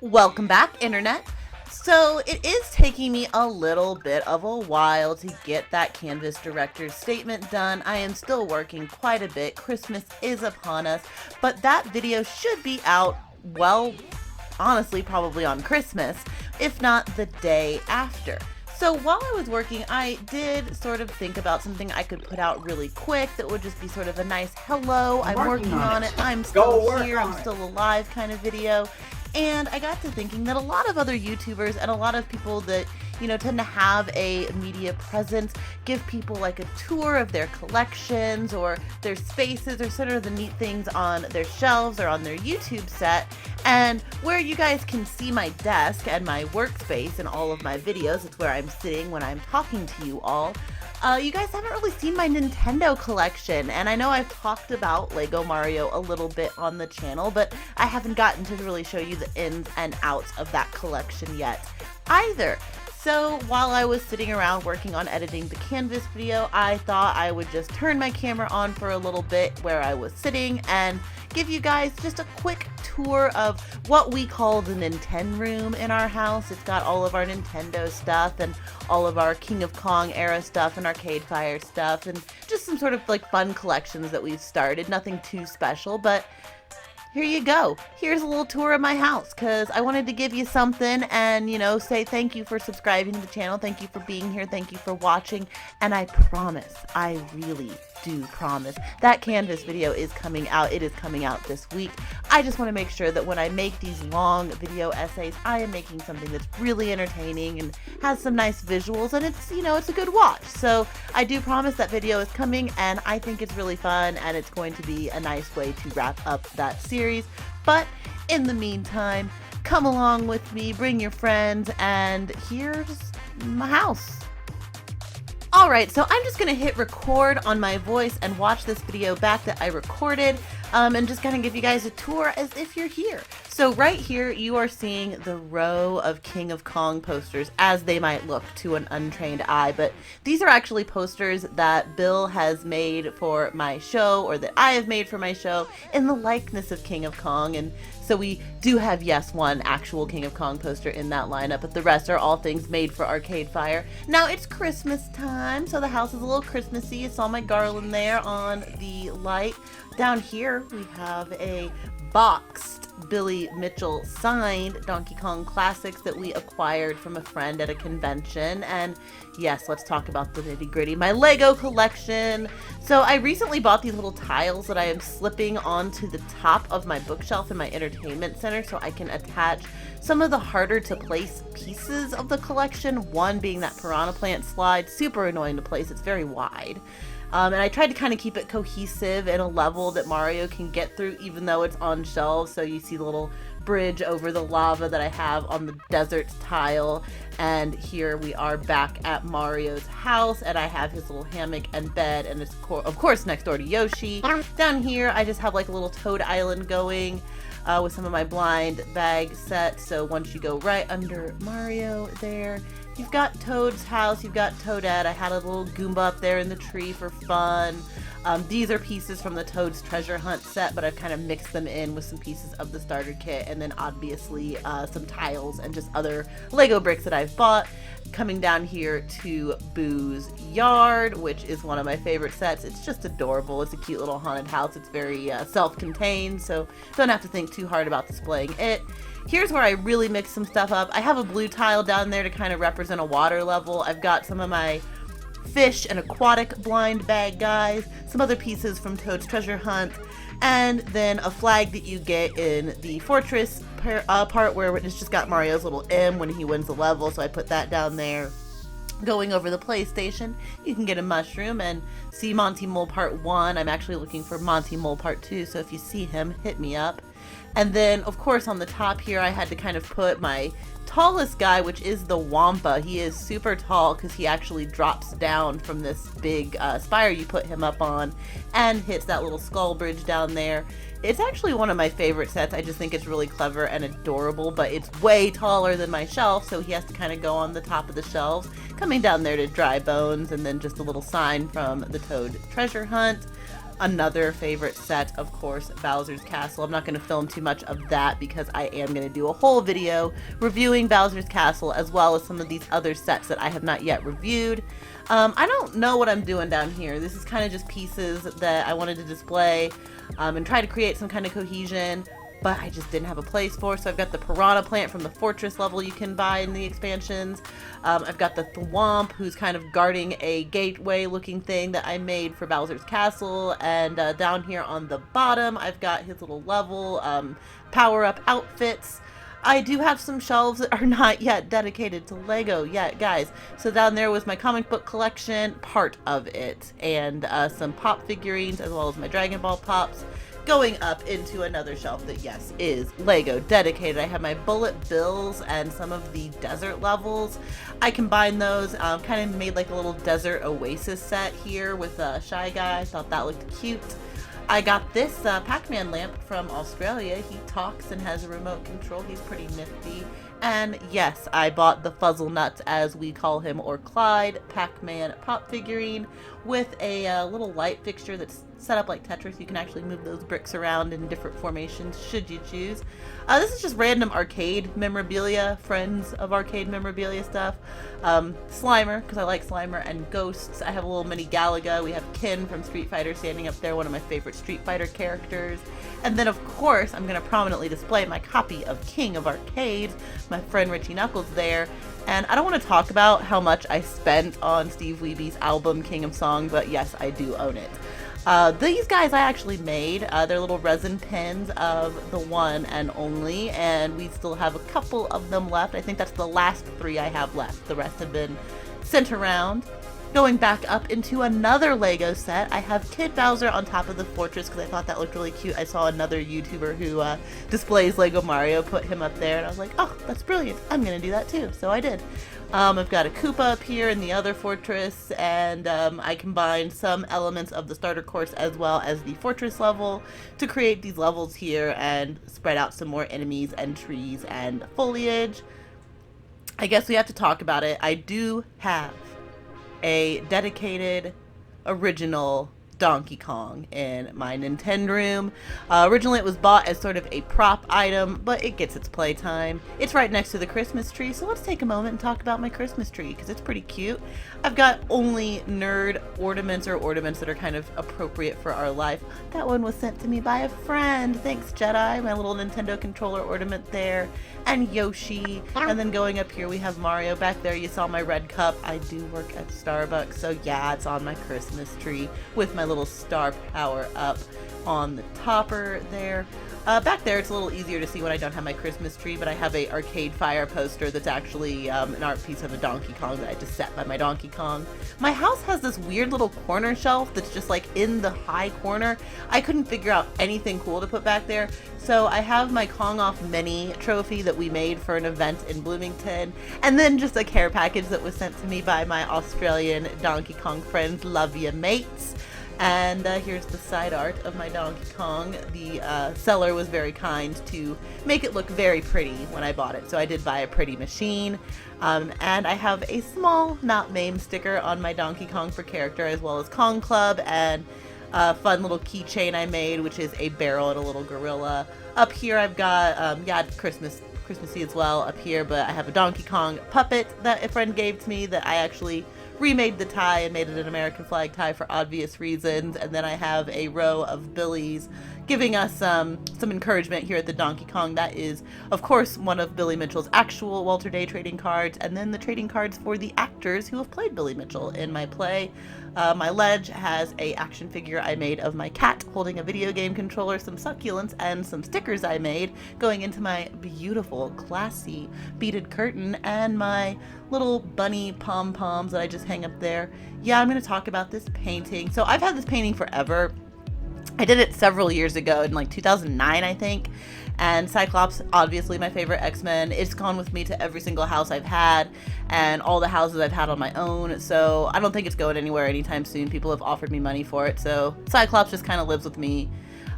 Welcome back, Internet. So it is taking me a little bit of a while to get that Canvas director's statement done. I am still working quite a bit. Christmas is upon us, but that video should be out, well, honestly, probably on Christmas, if not the day after. So while I was working, I did sort of think about something I could put out really quick that would just be sort of a nice hello, I'm working on it, I'm still here, I'm still alive kind of video. And I got to thinking that a lot of other YouTubers and a lot of people that, tend to have a media presence give people like a tour of their collections or their spaces or sort of the neat things on their shelves or on their YouTube set. And where you guys can see my desk and my workspace in all of my videos, it's where I'm sitting when I'm talking to you all. You guys haven't really seen my Nintendo collection, and I know I've talked about Lego Mario a little bit on the channel, but I haven't gotten to really show you the ins and outs of that collection yet either. So while I was sitting around working on editing the Canvas video, I thought I would just turn my camera on for a little bit where I was sitting and give you guys just a quick tour of what we call the Nintenroom in our house. It's got all of our Nintendo stuff and all of our King of Kong era stuff and Arcade Fire stuff and just some sort of like fun collections that we've started. Nothing too special, but here you go. Here's a little tour of my house because I wanted to give you something and, say thank you for subscribing to the channel. Thank you for being here. Thank you for watching. And I promise, I really do promise, that Canvas video is coming out. It is coming out this week. I just want to make sure that when I make these long video essays, I am making something that's really entertaining and has some nice visuals and it's, it's a good watch. So I do promise that video is coming and I think it's really fun and it's going to be a nice way to wrap up that series. But in the meantime, come along with me, bring your friends, and here's my house. Alright, so I'm just going to hit record on my voice and watch this video back that I recorded and just kind of give you guys a tour as if you're here. So right here you are seeing the row of King of Kong posters as they might look to an untrained eye, but these are actually posters that Bill has made for my show or that I have made for my show in the likeness of King of Kong. And so we do have, yes, one actual King of Kong poster in that lineup, but the rest are all things made for Arcade Fire. Now it's Christmas time, so the house is a little Christmassy. You saw my garland there on the light. Down here we have a boxed Billy Mitchell signed Donkey Kong Classics that we acquired from a friend at a convention. And yes, let's talk about the nitty gritty. My Lego collection. So I recently bought these little tiles that I am slipping onto the top of my bookshelf in my entertainment center so I can attach some of the harder to place pieces of the collection. One being that Piranha Plant slide, super annoying to place. It's very wide. And I tried to kind of keep it cohesive in a level that Mario can get through even though it's on shelves. So you see the little bridge over the lava that I have on the desert tile. And here we are back at Mario's house and I have his little hammock and bed and it's of course next door to Yoshi. Down here I just have like a little Toad Island going with some of my blind bag sets. So once you go right under Mario there, you've got Toad's house, you've got Toadette. I had a little Goomba up there in the tree for fun. These are pieces from the Toad's Treasure Hunt set, but I've kind of mixed them in with some pieces of the starter kit and then obviously some tiles and just other Lego bricks that I've bought. Coming down here to Boo's Yard, which is one of my favorite sets. It's just adorable. It's a cute little haunted house. It's very self-contained, so don't have to think too hard about displaying it. Here's where I really mix some stuff up. I have a blue tile down there to kind of represent a water level. I've got some of my fish and aquatic blind bag guys, some other pieces from Toad's Treasure Hunt, and then a flag that you get in the fortress part where it's just got Mario's little M when he wins the level, so I put that down there. Going over the PlayStation, you can get a mushroom and see Monty Mole Part 1. I'm actually looking for Monty Mole Part 2, so if you see him, hit me up. And then, of course, on the top here, I had to kind of put my tallest guy, which is the Wampa. He is super tall because he actually drops down from this big spire you put him up on and hits that little skull bridge down there. It's actually one of my favorite sets. I just think it's really clever and adorable, but it's way taller than my shelf, so he has to kind of go on the top of the shelves. Coming down there to Dry Bones, and then just a little sign from the Toad Treasure Hunt. Another favorite set, of course, Bowser's Castle. I'm not going to film too much of that because I am going to do a whole video reviewing Bowser's Castle as well as some of these other sets that I have not yet reviewed. I don't know what I'm doing down here. This is kind of just pieces that I wanted to display and try to create some kind of cohesion, but I just didn't have a place for. So I've got the piranha plant from the fortress level you can buy in the expansions. I've got the Thwomp, who's kind of guarding a gateway looking thing that I made for Bowser's Castle. And down here on the bottom, I've got his little level power-up outfits. I do have some shelves that are not yet dedicated to Lego yet, guys. So down there was my comic book collection, part of it, and some pop figurines as well as my Dragon Ball pops. Going up into another shelf that, yes, is Lego dedicated. I have my bullet bills and some of the desert levels. I combined those, kind of made like a little desert oasis set here with a Shy Guy. I thought that looked cute. I got this Pac-Man Lamp from Australia. He talks and has a remote control. He's pretty nifty. And yes, I bought the Fuzzle Nuts, as we call him, or Clyde, Pac-Man pop figurine with a little light fixture that's set up like Tetris. You can actually move those bricks around in different formations should you choose. This is just random arcade memorabilia, friends of arcade memorabilia stuff. Slimer, because I like Slimer, and Ghosts. I have a little mini Galaga. We have Ken from Street Fighter standing up there, one of my favorite Street Fighter characters. And then, of course, I'm going to prominently display my copy of King of Arcades, my friend Richie Knuckles there. And I don't want to talk about how much I spent on Steve Weeby's album, King of Song, but yes, I do own it. These guys I actually made. They're little resin pins of the one and only, and we still have a couple of them left. I think that's the last 3 I have left. The rest have been sent around. Going back up into another Lego set, I have Kid Bowser on top of the fortress because I thought that looked really cute. I saw another YouTuber who displays Lego Mario put him up there, and I was like, oh, that's brilliant. I'm going to do that too. So I did. I've got a Koopa up here in the other fortress, and I combined some elements of the starter course as well as the fortress level to create these levels here and spread out some more enemies and trees and foliage. I guess we have to talk about it. I do have a dedicated original Donkey Kong in my Nintenroom. Originally it was bought as sort of a prop item, but it gets its playtime. It's right next to the Christmas tree, so let's take a moment and talk about my Christmas tree because it's pretty cute. I've got only nerd ornaments or ornaments that are kind of appropriate for our life. That one was sent to me by a friend. Thanks, Jedi. My little Nintendo controller ornament there. And Yoshi. And then going up here we have Mario. Back there you saw my red cup. I do work at Starbucks, so yeah, it's on my Christmas tree with my little star power up on the topper there. Back there it's a little easier to see when I don't have my Christmas tree, but I have a Arcade Fire poster that's actually an art piece of a Donkey Kong that I just set by my Donkey Kong. My house has this weird little corner shelf that's just like in the high corner. I couldn't figure out anything cool to put back there, so I have my Kong Off Mini trophy that we made for an event in Bloomington, and then just a care package that was sent to me by my Australian Donkey Kong friends. Love ya, mates. And here's the side art of my Donkey Kong. The seller was very kind to make it look very pretty when I bought it, so I did buy a pretty machine. And I have a small not MAME sticker on my Donkey Kong for character, as well as Kong Club, and a fun little keychain I made, which is a barrel and a little gorilla. Up here I've got, Christmassy as well up here, but I have a Donkey Kong puppet that a friend gave to me that I actually remade the tie and made it an American flag tie for obvious reasons. And then I have a row of Billies giving us some encouragement here at the Donkey Kong. That is, of course, one of Billy Mitchell's actual Walter Day trading cards, and then the trading cards for the actors who have played Billy Mitchell in my play. My ledge has a action figure I made of my cat holding a video game controller, some succulents, and some stickers I made going into my beautiful, classy beaded curtain, and my little bunny pom-poms that I just hang up there. Yeah, I'm going to talk about this painting. So I've had this painting forever. I did it several years ago in like 2009, I think. And Cyclops, obviously my favorite X-Men. It's gone with me to every single house I've had and all the houses I've had on my own. So I don't think it's going anywhere anytime soon. People have offered me money for it. So Cyclops just kind of lives with me.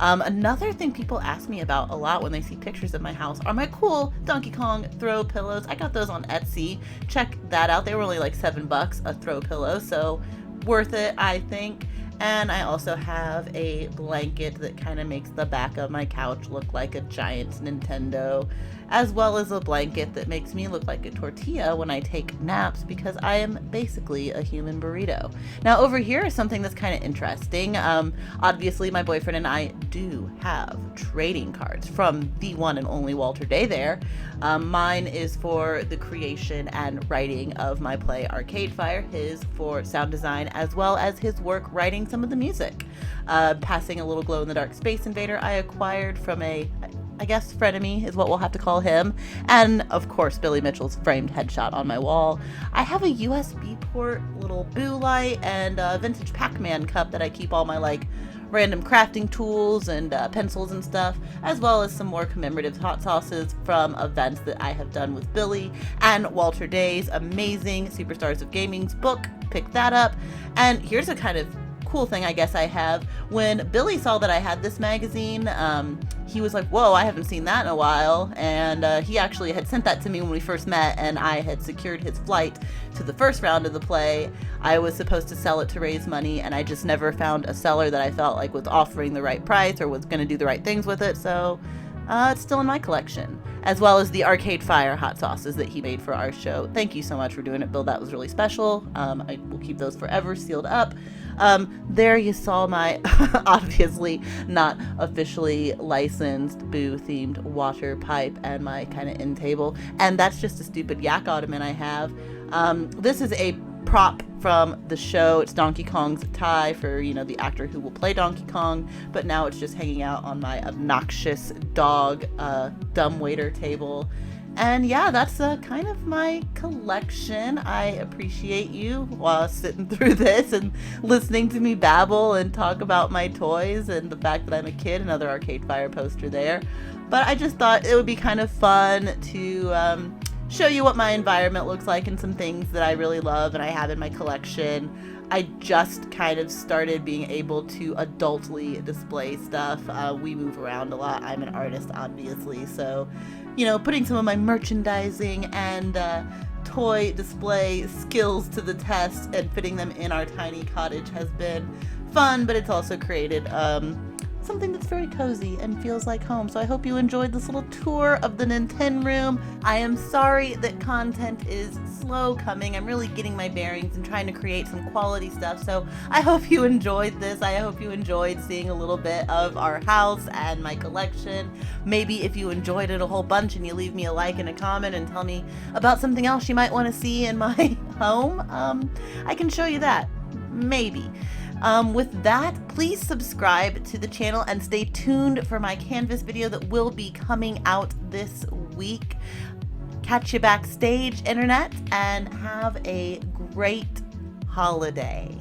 Another thing people ask me about a lot when they see pictures of my house are my cool Donkey Kong throw pillows. I got those on Etsy. Check that out. They were only like $7 a throw pillow, so worth it, I think. And I also have a blanket that kind of makes the back of my couch look like a giant Nintendo, as well as a blanket that makes me look like a tortilla when I take naps, because I am basically a human burrito. Now over here is something that's kind of interesting. Obviously my boyfriend and I do have trading cards from the one and only Walter Day there. Mine is for the creation and writing of my play Arcade Fire, his for sound design, as well as his work writing some of the music. Passing a little glow-in-the-dark Space Invader I acquired from I guess frenemy is what we'll have to call him. And of course, Billy Mitchell's framed headshot on my wall. I have a USB port, little boo light, and a vintage Pac-Man cup that I keep all my random crafting tools and pencils and stuff, as well as some more commemorative hot sauces from events that I have done with Billy and Walter Day's amazing Superstars of Gaming's book. Pick that up. And here's a kind of cool thing I guess I have. When Billy saw that I had this magazine, he was like, whoa, I haven't seen that in a while. And he actually had sent that to me when we first met, and I had secured his flight to the first round of the play. I was supposed to sell it to raise money, and I just never found a seller that I felt like was offering the right price or was going to do the right things with it. So it's still in my collection, as well as the Arcade Fire hot sauces that he made for our show. Thank you so much for doing it, Bill. That was really special. I will keep those forever sealed up. There you saw my obviously not officially licensed boo-themed water pipe and my kind of end table. And that's just a stupid yak ottoman I have. This is a prop from the show. It's Donkey Kong's tie for, the actor who will play Donkey Kong, but now it's just hanging out on my obnoxious dog dumbwaiter table. And yeah, that's kind of my collection. I appreciate you while sitting through this and listening to me babble and talk about my toys and the fact that I'm a kid. Another Arcade Fire poster there. But I just thought it would be kind of fun to show you what my environment looks like and some things that I really love and I have in my collection. I just kind of started being able to adultly display stuff. We move around a lot. I'm an artist, obviously, so putting some of my merchandising and toy display skills to the test and fitting them in our tiny cottage has been fun, but it's also created something that's very cozy and feels like home. So I hope you enjoyed this little tour of the Nintenroom. I am sorry that content is slow coming. I'm really getting my bearings and trying to create some quality stuff. So I hope you enjoyed this. I hope you enjoyed seeing a little bit of our house and my collection. Maybe if you enjoyed it a whole bunch and you leave me a like and a comment and tell me about something else you might want to see in my home, I can show you that. Maybe. With that, please subscribe to the channel and stay tuned for my Canvas video that will be coming out this week. Catch you backstage, internet, and have a great holiday.